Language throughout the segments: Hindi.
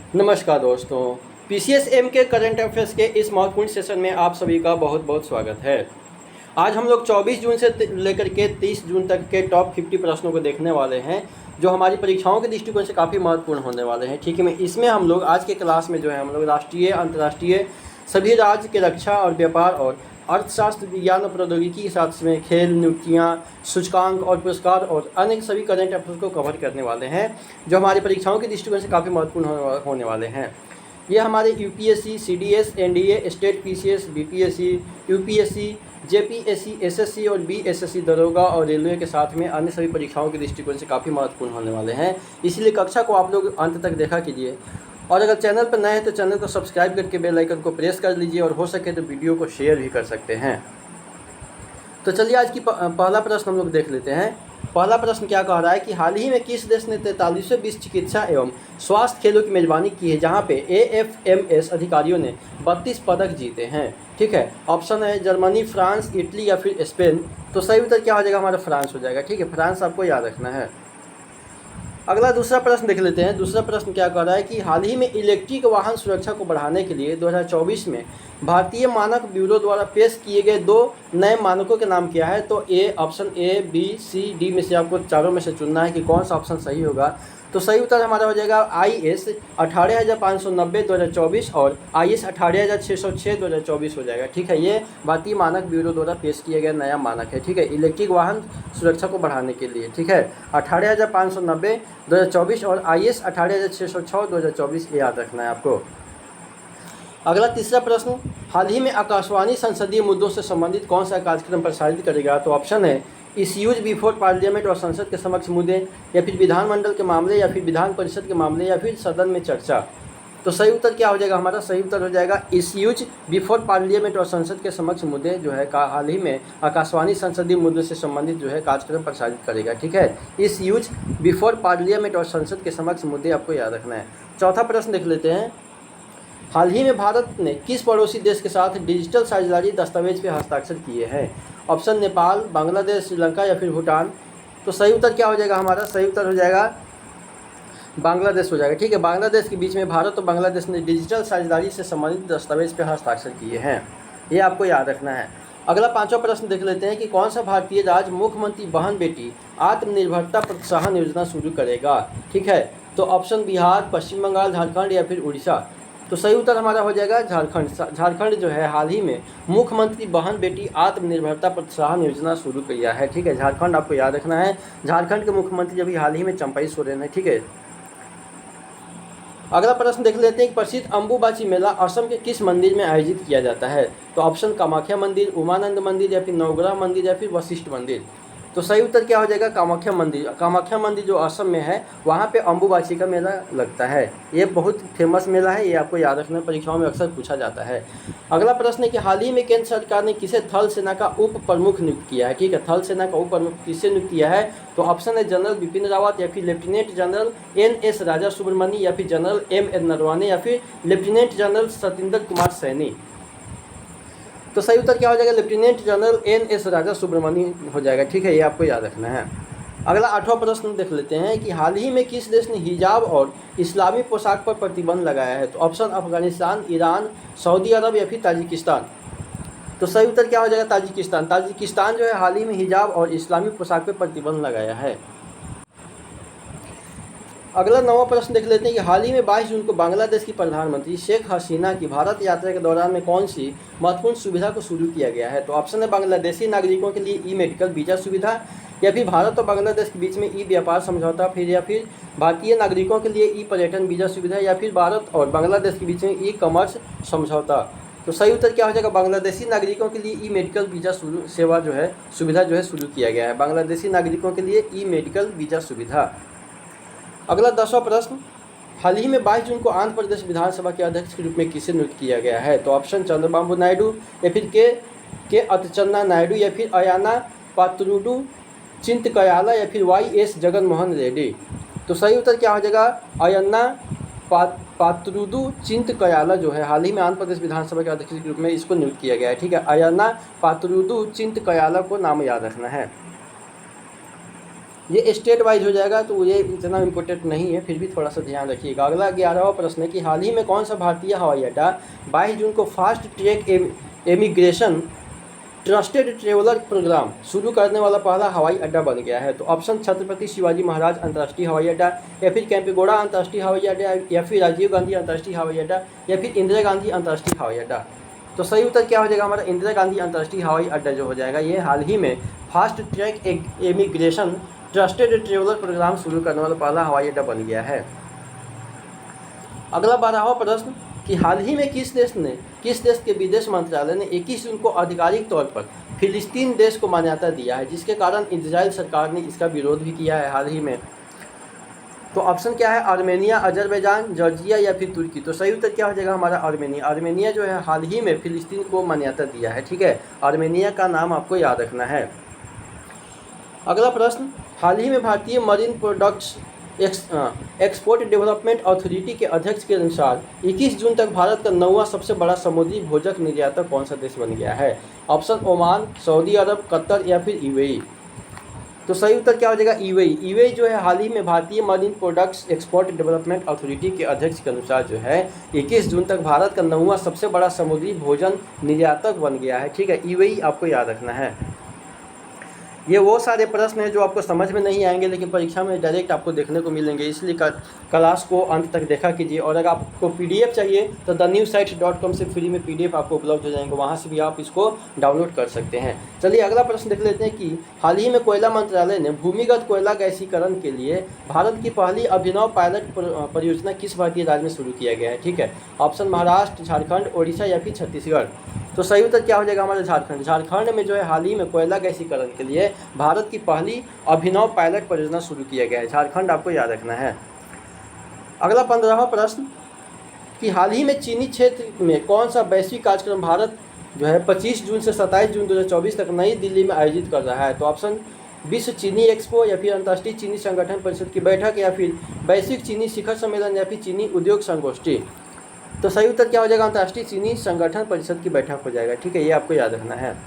नमस्कार दोस्तों। पीसीएसएम के करंट अफेयर्स के इस महत्वपूर्ण सेशन में आप सभी का बहुत बहुत स्वागत है। आज हम लोग 24 जून से लेकर के 30 जून तक के टॉप 50 प्रश्नों को देखने वाले हैं, जो हमारी परीक्षाओं के दृष्टिकोण से काफ़ी महत्वपूर्ण होने वाले हैं। ठीक है, मैं इसमें हम लोग आज के क्लास में जो है हम लोग राष्ट्रीय, अंतर्राष्ट्रीय, सभी राज्य के रक्षा और व्यापार और अर्थशास्त्र, विज्ञान और प्रौद्योगिकी के साथ में खेल, नियुक्तियाँ, सूचकांक और पुरस्कार और अन्य सभी करंट अफेयर्स को कवर करने वाले हैं, जो हमारी परीक्षाओं के दृष्टिकोण से काफ़ी महत्वपूर्ण होने वाले हैं। ये हमारे UPSC, CDS, NDA, state PCS, BPSC, UPSC, JPSC, SSC और बीएसएससी, दरोगा और रेलवे के साथ में अन्य सभी परीक्षाओं के दृष्टिकोण से काफ़ी महत्वपूर्ण होने वाले हैं। इसलिए कक्षा को आप लोग अंत तक देखा कीजिए, और अगर चैनल पर नए हैं तो चैनल को सब्सक्राइब करके बेल आइकन को प्रेस कर लीजिए, और हो सके तो वीडियो को शेयर भी कर सकते हैं। तो चलिए आज की पहला प्रश्न हम लोग देख लेते हैं। पहला प्रश्न क्या कह रहा है कि हाल ही में किस देश ने 43वें विश्व चिकित्सा एवं स्वास्थ्य खेलों की मेजबानी की है, जहां पे एएफएमएस अधिकारियों ने 32 पदक जीते हैं। ठीक है, ऑप्शन है जर्मनी, फ्रांस, इटली या फिर स्पेन। तो सही उत्तर क्या हो जाएगा? हमारा फ्रांस हो जाएगा। ठीक है, फ्रांस आपको याद रखना है। अगला दूसरा प्रश्न देख लेते हैं। दूसरा प्रश्न क्या कह रहा है कि हाल ही में इलेक्ट्रिक वाहन सुरक्षा को बढ़ाने के लिए 2024 में भारतीय मानक ब्यूरो द्वारा पेश किए गए 2 नए मानकों के नाम क्या है? तो option A, B, C, D में से आपको चारों में से चुनना है कि कौन सा ऑप्शन सही होगा। तो सही उत्तर हमारा हो जाएगा IS 18590 2024 और IS 18606 2024 हो जाएगा। ठीक है, ये भारतीय मानक ब्यूरो द्वारा पेश किया गया नया मानक है। ठीक है, इलेक्ट्रिक वाहन सुरक्षा को बढ़ाने के लिए। ठीक है, 18590 2024 और IS 18606 2024 याद रखना है आपको। अगला तीसरा प्रश्न, हाल ही में आकाशवाणी संसदीय मुद्दों से संबंधित कौन सा कार्यक्रम प्रसारित करेगा? तो ऑप्शन है इश्यूज बिफोर पार्लियामेंट और संसद के समक्ष मुद्दे, या फिर विधानमंडल के मामले, या फिर विधान परिषद के मामले, या फिर सदन में चर्चा। तो सही उत्तर क्या हो जाएगा? हमारा सही उत्तर हो जाएगा इश्यूज बिफोर पार्लियामेंट और संसद के समक्ष मुद्दे जो है हाल ही में आकाशवाणी संसदीय मुद्दों से संबंधित जो है कार्यक्रम प्रसारित करेगा। ठीक है, इश्यूज बिफोर पार्लियामेंट और संसद के समक्ष मुद्दे आपको याद रखना है। चौथा प्रश्न देख लेते हैं। हाल ही में भारत ने किस पड़ोसी देश के साथ डिजिटल साझेदारी दस्तावेज पे हस्ताक्षर किए हैं? ऑप्शन नेपाल, बांग्लादेश, श्रीलंका या फिर भूटान। तो सही उत्तर क्या हो जाएगा? हमारा सही उत्तर हो जाएगा बांग्लादेश हो जाएगा। ठीक है, बांग्लादेश के बीच में भारत और बांग्लादेश ने डिजिटल साझेदारी से संबंधित दस्तावेज पर हस्ताक्षर किए हैं, ये आपको याद रखना है। अगला पांचवा प्रश्न देख लेते हैं कि कौन सा भारतीय राज्य मुख्यमंत्री बहन बेटी आत्मनिर्भरता प्रोत्साहन योजना शुरू करेगा? ठीक है, तो ऑप्शन बिहार, पश्चिम बंगाल, झारखंड या फिर उड़ीसा। तो सही उत्तर हमारा हो जाएगा झारखंड। झारखंड जो है हाल ही में मुख्यमंत्री बहन बेटी आत्मनिर्भरता प्रोत्साहन योजना शुरू किया है। ठीक है, झारखंड आपको याद रखना है। झारखंड के मुख्यमंत्री अभी हाल ही में चंपई सोरेन है। ठीक है, अगला प्रश्न देख लेते हैं कि प्रसिद्ध अम्बुबाची मेला असम के किस मंदिर में आयोजित किया जाता है? तो ऑप्शन कामाख्या मंदिर, उमानंद मंदिर या फिर नवग्रह मंदिर या फिर वशिष्ठ मंदिर। तो सही उत्तर क्या हो जाएगा? कामाख्या मंदिर। कामाख्या मंदिर जो असम में है वहाँ पे अम्बुबाची का मेला लगता है। ये बहुत फेमस मेला है, ये आपको याद रखना, परीक्षाओं में अक्सर पूछा जाता है। अगला प्रश्न है कि हाल ही में केंद्र सरकार ने किसे थल सेना का उप प्रमुख नियुक्त किया है? ठीक है, थल सेना का उप प्रमुख किसे नियुक्त किया है? तो ऑप्शन है जनरल बिपिन रावत या फिर लेफ्टिनेंट जनरल NS राजा सुब्रमण्य या फिर जनरल MM नरवाने या फिर लेफ्टिनेंट जनरल सतिंदर कुमार सैनी। तो सही उत्तर क्या हो जाएगा? लेफ्टिनेंट जनरल NS राजा सुब्रमण्य हो जाएगा। ठीक है, ये आपको याद रखना है। अगला आठवां प्रश्न देख लेते हैं कि हाल ही में किस देश ने हिजाब और इस्लामी पोशाक पर प्रतिबंध लगाया है? तो ऑप्शन अफगानिस्तान, ईरान, सऊदी अरब या फिर ताजिकिस्तान। तो सही उत्तर क्या हो जाएगा? ताजिकिस्तान। ताजिकिस्तान जो है हाल ही में हिजाब और इस्लामी पोशाक पर प्रतिबंध लगाया है। अगला 9वां प्रश्न देख लेते हैं कि हाल ही में 22 जून को बांग्लादेश की प्रधानमंत्री शेख हसीना की भारत यात्रा के दौरान में कौन सी महत्वपूर्ण सुविधा को शुरू किया गया है? तो ऑप्शन है बांग्लादेशी नागरिकों के लिए मेडिकल वीज़ा सुविधा, या फिर भारत और बांग्लादेश के बीच में व्यापार समझौता, फिर या फिर भारतीय नागरिकों के लिए पर्यटन वीज़ा सुविधा, या फिर भारत और बांग्लादेश के बीच में कॉमर्स समझौता। तो सही उत्तर क्या हो जाएगा? बांग्लादेशी नागरिकों के लिए मेडिकल वीज़ा सेवा जो है सुविधा जो है शुरू किया गया है। बांग्लादेशी नागरिकों के लिए मेडिकल वीज़ा सुविधा। अगला 10वां प्रश्न, हाल ही में 22 जून को आंध्र प्रदेश विधानसभा के अध्यक्ष के रूप में किसे नियुक्त किया गया है? तो ऑप्शन चंद्रबाबू नायडू या फिर के अच्चन्ना नायडू या फिर अयाना पात्रुडू चिंतकयाला या फिर YS जगनमोहन रेड्डी। तो सही उत्तर क्या हो जाएगा? अयन्ना पात्रुडू चिंतकयाला जो है हाल ही में आंध्र प्रदेश विधानसभा के अध्यक्ष के रूप में इसको नियुक्त किया गया है। ठीक है, अयन्ना पात्रुडू चिंतकयाला को नाम याद रखना है। ये स्टेट वाइज हो जाएगा तो ये इतना इम्पोर्टेंट नहीं है, फिर भी थोड़ा सा ध्यान रखिएगा। अगला 11वां प्रश्न है कि हाल ही में कौन सा भारतीय हवाई अड्डा 22 जून को fast track immigration trusted traveller programme शुरू करने वाला पहला हवाई अड्डा बन गया है? तो ऑप्शन छत्रपति शिवाजी महाराज अंतर्राष्ट्रीय हवाई अड्डा, या फिर कैंपेगौड़ा अंतर्राष्ट्रीय हवाई अड्डा, या फिर राजीव गांधी अंतर्राष्ट्रीय हवाई अड्डा, या फिर इंदिरा गांधी अंतर्राष्ट्रीय हवाई अड्डा। तो सही उत्तर क्या हो जाएगा हमारा? इंदिरा गांधी अंतर्राष्ट्रीय हवाई अड्डा जो हो जाएगा, ये हाल ही में fast track immigration trusted traveller programme शुरू करने वाला पहला हवाई अड्डा बन गया है। अगला 12वां प्रश्न कि हाल ही में किस देश के विदेश मंत्रालय ने 21 जून को आधिकारिक तौर पर फिलिस्तीन देश को मान्यता दिया है, जिसके कारण इजराइल सरकार ने इसका विरोध भी किया है हाल ही में? तो ऑप्शन क्या है? आर्मेनिया, अजरबैजान, जॉर्जिया या फिर तुर्की। तो सही उत्तर क्या हो जाएगा हमारा? आर्मेनिया। आर्मेनिया जो है हाल ही में फिलिस्तीन को मान्यता दिया है, ठीक है। आर्मेनिया का नाम आपको याद रखना है। अगला प्रश्न, हाल ही में भारतीय marine products export development authority के अध्यक्ष के अनुसार 21 जून तक भारत का 9वां सबसे बड़ा समुद्री भोजक निर्यातक कौन सा देश बन गया है? ऑप्शन ओमान, सऊदी अरब, कतर या फिर यूएई। तो सही उत्तर क्या हो जाएगा? यूएई। यूएई जो है हाल ही में भारतीय marine products export development authority के अध्यक्ष के अनुसार जो है 21 जून तक भारत का 9वां सबसे बड़ा समुद्री भोजन निर्यातक बन गया है, ठीक है। यूएई आपको याद रखना है। ये वो सारे प्रश्न हैं जो आपको समझ में नहीं आएंगे लेकिन परीक्षा में डायरेक्ट आपको देखने को मिलेंगे, इसलिए क्लास को अंत तक देखा कीजिए। और अगर आपको पीडीएफ चाहिए तो thenewsite.com से फ्री में पीडीएफ आपको उपलब्ध हो जाएंगे, वहाँ से भी आप इसको डाउनलोड कर सकते हैं। चलिए अगला प्रश्न देख लेते हैं कि हाल ही में कोयला मंत्रालय ने भूमिगत कोयला गैसीकरण के लिए भारत की पहली अभिनव पायलट परियोजना किस भारतीय राज्य में शुरू किया गया है? ठीक है। ऑप्शन महाराष्ट्र, झारखंड, ओडिशा या फिर छत्तीसगढ़। तो सही उत्तर क्या हो जाएगा हमारा? झारखंड। झारखंड में जो है हाल ही में कोयला गैसीकरण के लिए भारत की पहली अभिनव पायलट परियोजना शुरू किया गया है। झारखंड आपको याद रखना है। अगला 15वां प्रश्न कि हाल ही में चीनी क्षेत्र में कौन सा वैश्विक कार्यक्रम भारत जो है 25 जून से 27 जून 2024 तक नई दिल्ली में आयोजित कर रहा है? तो ऑप्शन विश्व चीनी एक्सपो, या फिर अंतर्राष्ट्रीय चीनी संगठन परिषद की बैठक, या फिर वैश्विक चीनी शिखर सम्मेलन, या फिर चीनी उद्योग संगोष्ठी। तो सही उत्तर क्या हो जाएगा? अंतर्राष्ट्रीय चीनी संगठन परिषद की बैठक हो जाएगा, ठीक है। ये आपको याद रखना है।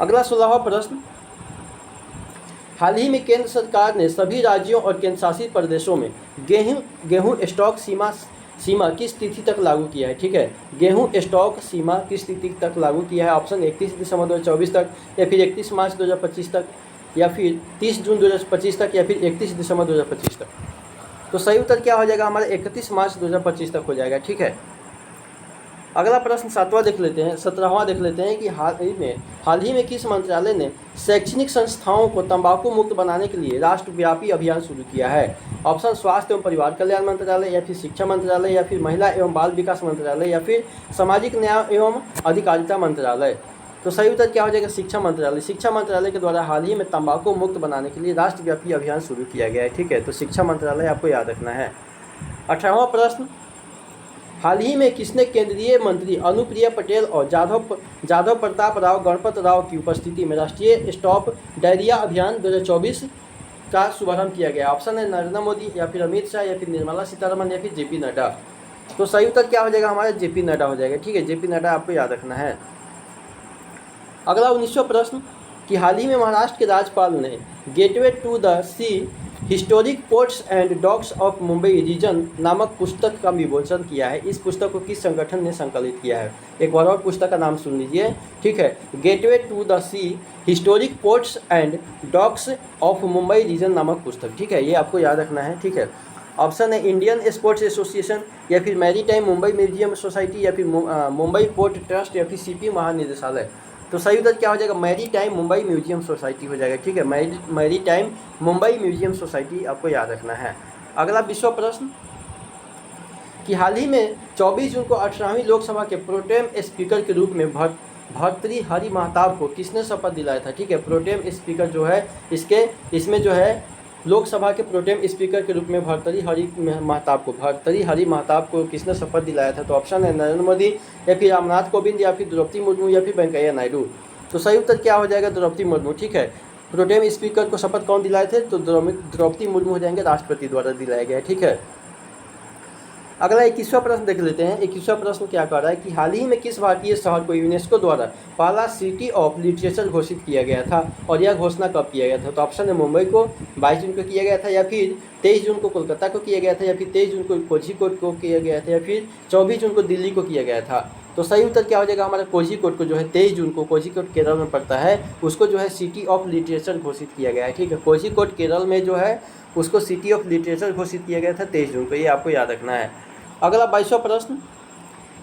अगला 16वां प्रश्न, हाल ही में केंद्र सरकार ने सभी राज्यों और केंद्र शासित प्रदेशों में गेहूं स्टॉक सीमा किस तिथि तक लागू किया है? ठीक है। गेहूं स्टॉक सीमा किस तिथि तक लागू किया है? ऑप्शन 31 दिसंबर 2024 तक, या फिर 31 मार्च 2025 तक, या फिर 30 जून 2025 तक, या फिर 31 दिसंबर 2025 तक। तो सही उत्तर क्या हो जाएगा हमारा? 31 मार्च 2025 तक हो जाएगा, ठीक है। अगला प्रश्न 17वां देख लेते हैं कि हाल ही में किस मंत्रालय ने शैक्षणिक संस्थाओं को तंबाकू मुक्त बनाने के लिए राष्ट्रव्यापी अभियान शुरू किया है? ऑप्शन स्वास्थ्य एवं परिवार कल्याण मंत्रालय, या फिर शिक्षा मंत्रालय, या फिर महिला एवं बाल विकास मंत्रालय, या फिर सामाजिक न्याय एवं अधिकारिता मंत्रालय। तो सही उत्तर क्या हो जाएगा? शिक्षा मंत्रालय। शिक्षा मंत्रालय के द्वारा हाल ही में तंबाकू मुक्त बनाने के लिए राष्ट्रव्यापी अभियान शुरू किया गया है, ठीक है। तो शिक्षा मंत्रालय आपको याद रखना है। 18वां प्रश्न, हाल ही में किसने केंद्रीय मंत्री अनुप्रिया पटेल और जाधव प्रताप राव गणपत राव की उपस्थिति में राष्ट्रीय स्टॉप डायरिया अभियान 2024 का शुभारंभ किया गया? ऑप्शन है नरेंद्र मोदी, या फिर अमित शाह, या फिर निर्मला सीतारमण, या फिर जेपी नड्डा। तो सही उत्तर क्या हो जाएगा हमारा? जेपी नड्डा हो जाएगा, ठीक है। जेपी नड्डा आपको याद रखना है। अगला 19वां प्रश्न कि हाल ही में महाराष्ट्र के राज्यपाल ने gateway to the sea historic ports and docks of Mumbai region नामक पुस्तक का विमोचन किया है। इस पुस्तक को किस संगठन ने संकलित किया है? एक बार और पुस्तक का नाम सुन लीजिए, ठीक है। Gateway to the sea historic ports and docks of Mumbai region नामक पुस्तक, ठीक है। ये आपको याद रखना है, ठीक है। ऑप्शन है इंडियन स्पोर्ट्स एसोसिएशन, या फिर मैरीटाइम मुंबई म्यूजियम सोसाइटी, या फिर मुंबई पोर्ट ट्रस्ट, या फिर सीपी महानिदेशालय। तो सही उत्तर क्या हो जाएगा? मैरीटाइम मुंबई म्यूजियम सोसाइटी हो जाएगा, ठीक है। मैरीटाइम मुंबई म्यूजियम सोसाइटी आपको याद रखना है। अगला 20वां प्रश्न कि हाल ही में 24 जून को 18वीं लोकसभा के प्रोटेम स्पीकर के रूप में भर्तृहरि महताब को किसने शपथ दिलाया था? ठीक है। प्रोटेम स्पीकर जो है इसमें जो है लोकसभा के प्रोटेम स्पीकर के रूप में भर्तृहरि महताब को किसने शपथ दिलाया था? तो ऑप्शन है नरेंद्र मोदी, या फिर रामनाथ कोविंद, या फिर द्रौपदी मुर्मू, या फिर वेंकैया नायडू। तो सही उत्तर क्या हो जाएगा? द्रौपदी मुर्मू, ठीक है। प्रोटेम स्पीकर को शपथ कौन दिलाए थे? तो द्रौपदी मुर्मू हो जाएंगे, राष्ट्रपति द्वारा दिलाया गया, ठीक है। अगला 21वां प्रश्न देख लेते हैं। 21वां प्रश्न क्या कह रहा है कि हाल ही में किस भारतीय शहर को यूनेस्को द्वारा पहला सिटी ऑफ लिटरेचर घोषित किया गया था, और यह घोषणा कब किया गया था? तो ऑप्शन है मुंबई को 22 जून को किया गया था, या फिर 23 जून को कोलकाता को किया गया था, या फिर 23 जून को कोझिकोड को किया गया था, या फिर 24 जून को दिल्ली को किया गया था। तो सही उत्तर क्या हो जाएगा हमारा? कोझिकोड को जो है 23 जून को, कोझिकोड केरल में पड़ता है, उसको जो है सिटी ऑफ लिटरेचर घोषित किया गया है। ठीक है, कोझिकोड केरल में जो है उसको सिटी ऑफ लिटरेचर घोषित किया गया था 23 जून को, ये आपको याद रखना है। अगला 22वां प्रश्न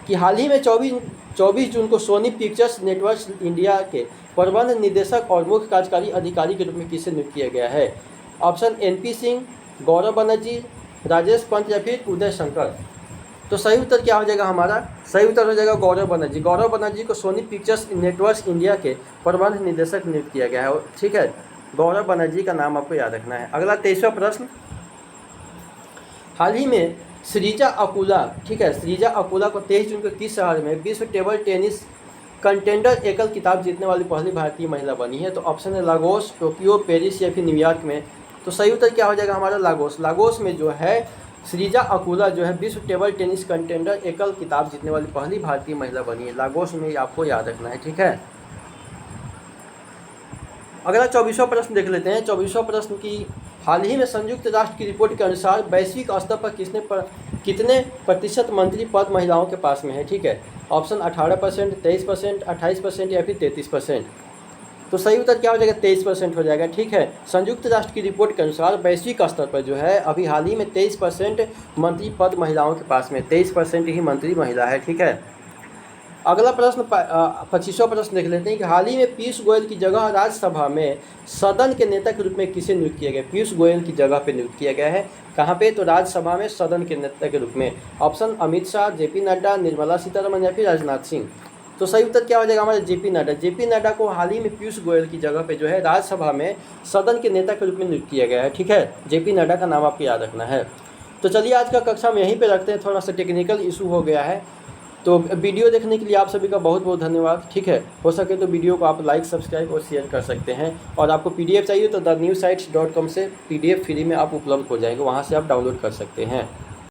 कि हाल ही में 24 जून को सोनी पिक्चर्स नेटवर्क्स इंडिया के प्रबंध निदेशक और मुख्य कार्यकारी अधिकारी के रूप में किसे नियुक्त किया गया है? ऑप्शन NP सिंह, गौरव बनर्जी, राजेश पंत, या फिर उदय शंकर। तो सही उत्तर क्या हो जाएगा हमारा? सही उत्तर हो जाएगा गौरव बनर्जी। गौरव बनर्जी को सोनी पिक्चर्स नेटवर्क्स इंडिया के प्रबंध निदेशक नियुक्त किया गया है। ठीक है, गौरव बनर्जी का नाम आपको याद रखना है। अगला 23वां प्रश्न, हाल ही में सृजा अकुला, ठीक है, सृजा अकुला को 23 जून को किस शहर में विश्व टेबल टेनिस कंटेंडर एकल खिताब जीतने वाली पहली भारतीय महिला बनी है? तो ऑप्शन है लागोस, टोक्यो, पेरिस, या फिर न्यूयॉर्क में। तो सही उत्तर क्या हो जाएगा हमारा? लागोस। लागोस में जो है सृजा अकुला जो है विश्व टेबल टेनिस कंटेंडर एकल खिताब जीतने वाली पहली भारतीय महिला बनी है। लागोस में आपको याद रखना है। ठीक है, अगला 24वां प्रश्न देख लेते हैं। 24वां प्रश्न की हाल ही में संयुक्त राष्ट्र की रिपोर्ट के अनुसार वैश्विक स्तर पर कितने प्रतिशत मंत्री पद महिलाओं के पास में है? ठीक है, ऑप्शन 18%, 23%, 28%, या फिर 33%। तो सही उत्तर क्या हो जाएगा? 23% हो जाएगा। ठीक है, संयुक्त राष्ट्र की रिपोर्ट के अनुसार वैश्विक स्तर पर जो है अभी हाल ही में 23% मंत्री पद महिलाओं के पास में, 23% ही मंत्री महिला है। ठीक है, अगला प्रश्न 25वां प्रश्न देख लेते हैं कि हाल ही में पीयूष गोयल की जगह राज्यसभा में सदन के नेता के रूप में किसे नियुक्त किया गया? पीयूष गोयल की जगह पे नियुक्त किया गया है। कहाँ पे? तो राज्यसभा में सदन के नेता के रूप में। ऑप्शन अमित शाह, JP नड्डा, निर्मला सीतारमण, या फिर राजनाथ सिंह। तो सही उत्तर क्या हो जाएगा हमारे? JP नड्डा। JP नड्डा को हाल ही में पीयूष गोयल की जगह पे जो है राज्यसभा में सदन के नेता के रूप में नियुक्त किया गया है। ठीक है, JP नड्डा का नाम आपको याद रखना है। तो चलिए आज का कक्षा हम यहीं पे रखते हैं, थोड़ा सा टेक्निकल इशू हो गया है। तो वीडियो देखने के लिए आप सभी का बहुत बहुत धन्यवाद। ठीक है, हो सके तो वीडियो को आप लाइक, सब्सक्राइब और शेयर कर सकते हैं। और आपको PDF चाहिए तो thenewsites.com से PDF फ्री में आप उपलब्ध हो जाएंगे, वहाँ से आप डाउनलोड कर सकते हैं।